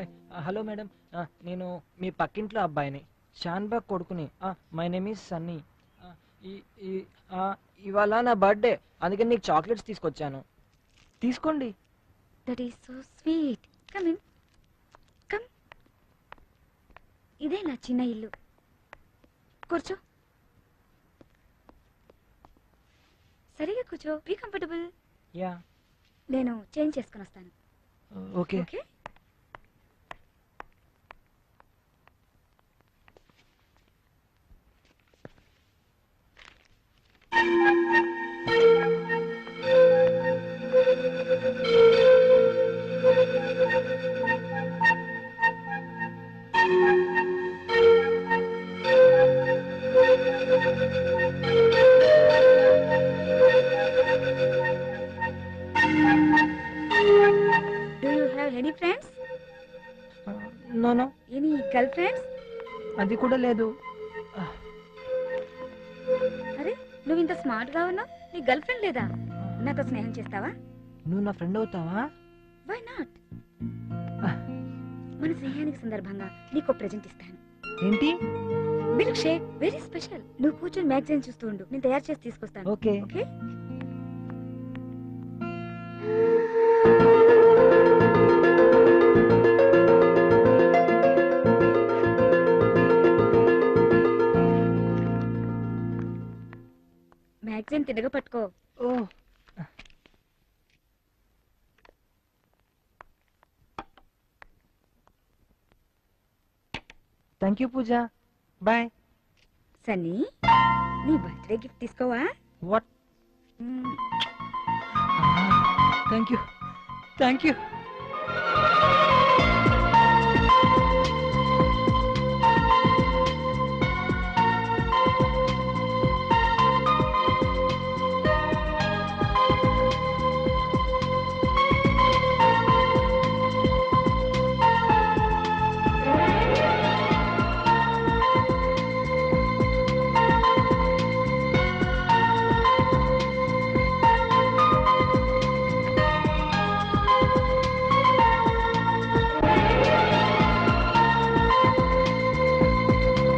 Hi. Hello madam. నేను మీ పక్కింట్లో అబ్బాయిని, షాన్బాగ్ కొడుకుని. My name is Sunny. ఇవాళ నా బర్త్డే, అందుకని నీకు చాక్లెట్స్ తీసుకొచ్చాను, తీసుకోండి. That is so sweet. Come in, come. ఇదే నా చిన్న ఇల్లు, కూర్చో. సరిగా కూర్చో, బీ కంఫర్టబుల్. యా, నేను చేంజ్ చేసుకుని వస్తాను. Okay. Okay. Do you have any friends? No no, Any girlfriends? అది కూడా లేదు. అరే, నువ్వు ఇంత స్మార్ట్ గా ఉన్నావు, నీ గర్ల్ ఫ్రెండ్ లేదా? నాతో స్నేహం చేస్తావా? నువ్వు నా ఫ్రెండ్ అవుతావా? Why not? మన స్నేహానికి సందర్భంగా నీకు ప్రెజెంట్ ఇస్తాను. ఏంటి? Milk shake, very special. నువ్వు కూర్చొని మ్యాగజైన్ చూస్తూ ఉండు, నేను తయారు చేసి తీసుకొస్తాను. ఓకే. ఓకే. మ్యాగజైన్ తిరగ పట్టుకో. Oh, thank you Pooja. Bye. Sunny, నీ బర్త్డే గిఫ్ట్ తీసుకోవా? What? Thank you, thank you.